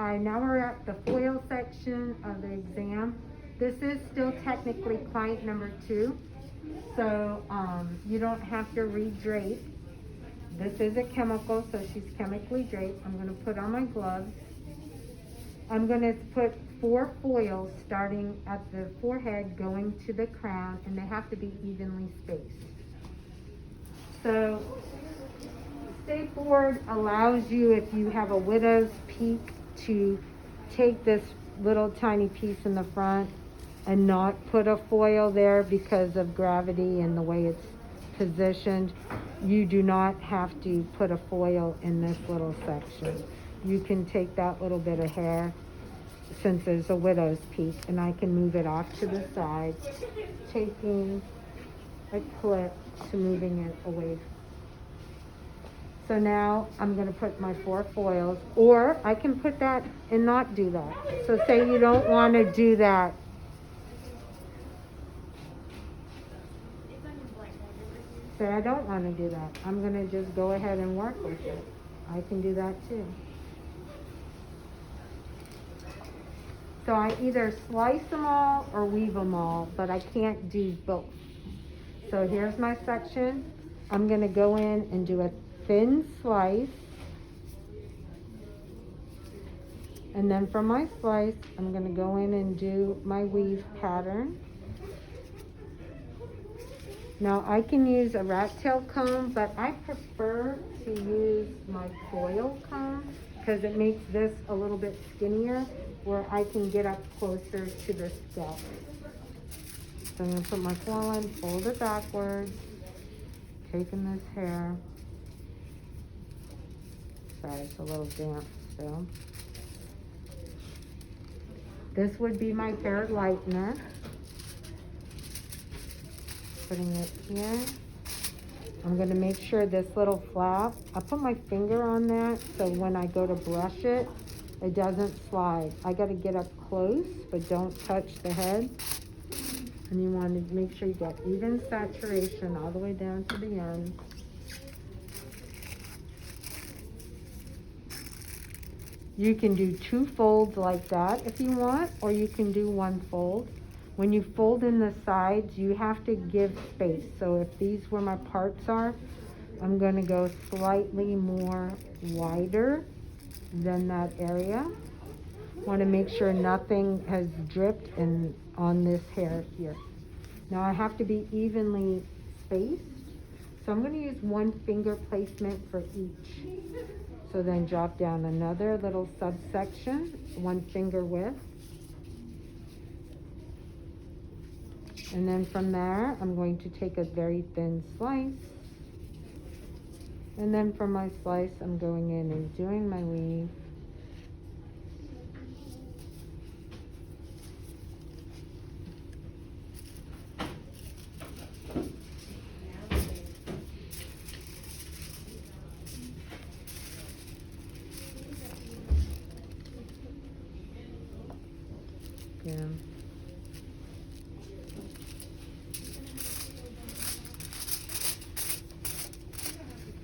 Hi, now we're at the foil section of the exam. This is still technically client number 2, so you don't have to re-drape. This is a chemical, so she's chemically draped. I'm going to put on my gloves. I'm going to put 4 foils starting at the forehead going to the crown, and they have to be evenly spaced. So Safe Board allows you, if you have a widow's peak, to take this little tiny piece in the front and not put a foil there because of gravity and the way it's positioned. You do not have to put a foil in this little section. You can take that little bit of hair, since there's a widow's peak, and I can move it off to the side, taking a clip to moving it away. So now I'm going to put my 4 foils, or I can put that and not do that. So say you don't want to do that. Say I don't want to do that. I'm going to just go ahead and work with it. I can do that too. So I either slice them all or weave them all, but I can't do both. So here's my section. I'm going to go in and do a thin slice, and then from my slice I'm going to go in and do my weave pattern. Now I can use a rat tail comb, but I prefer to use my foil comb because it makes this a little bit skinnier where I can get up closer to the scalp. So I'm going to put my foil in, fold it backwards, taking this hair. Sorry, it's a little damp still. This would be my hair lightener. Putting it here. I'm going to make sure this little flap, I put my finger on that so when I go to brush it, it doesn't slide. I got to get up close, but don't touch the head. And you want to make sure you get even saturation all the way down to the end. You can do 2 folds like that if you want, or you can do 1 fold. When you fold in the sides, you have to give space. So if these where my parts are, I'm going to go slightly more wider than that area. Want to make sure nothing has dripped on this hair here. Now I have to be evenly spaced. So I'm going to use 1 finger placement for each. So then drop down another little subsection, 1 finger width. And then from there, I'm going to take a very thin slice. And then from my slice, I'm going in and doing my weave. Yeah.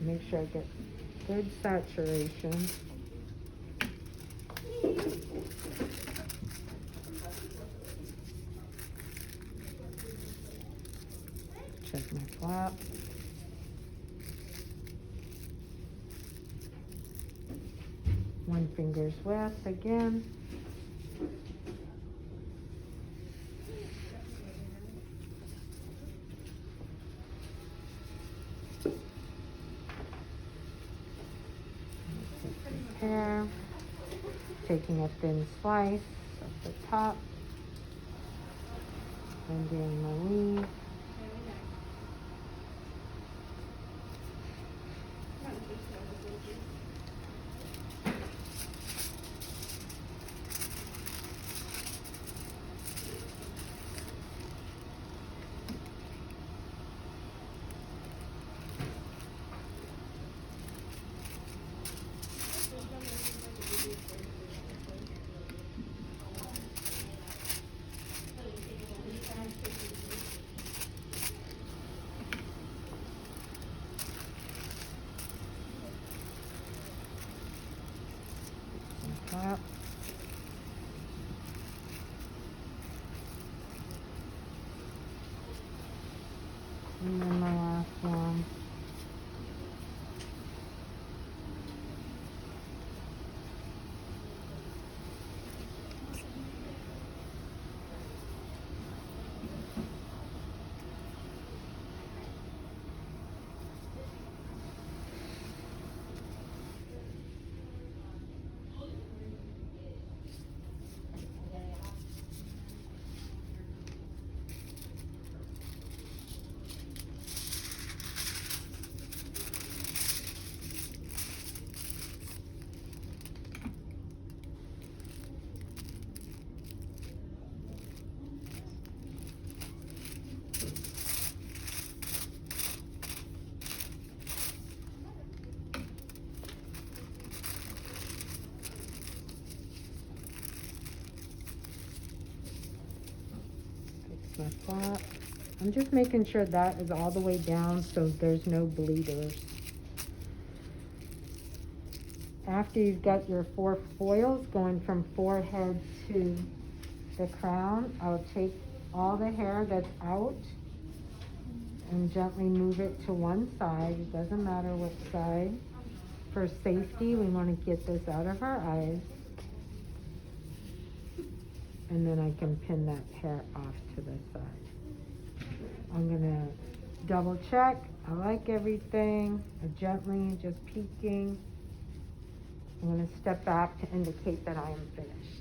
Make sure I get good saturation. Check my flap. One finger's width again. Hair, taking a thin slice of the top and doing my weave. Top. my flap. I'm just making sure that is all the way down so there's no bleeders. After you've got your 4 foils going from forehead to the crown, I'll take all the hair that's out and gently move it to one side. It doesn't matter what side. For safety, we want to get this out of our eyes. And then I can pin that hair off to the side. I'm gonna double check. I like everything. Gently, just peeking. I'm gonna step back to indicate that I am finished.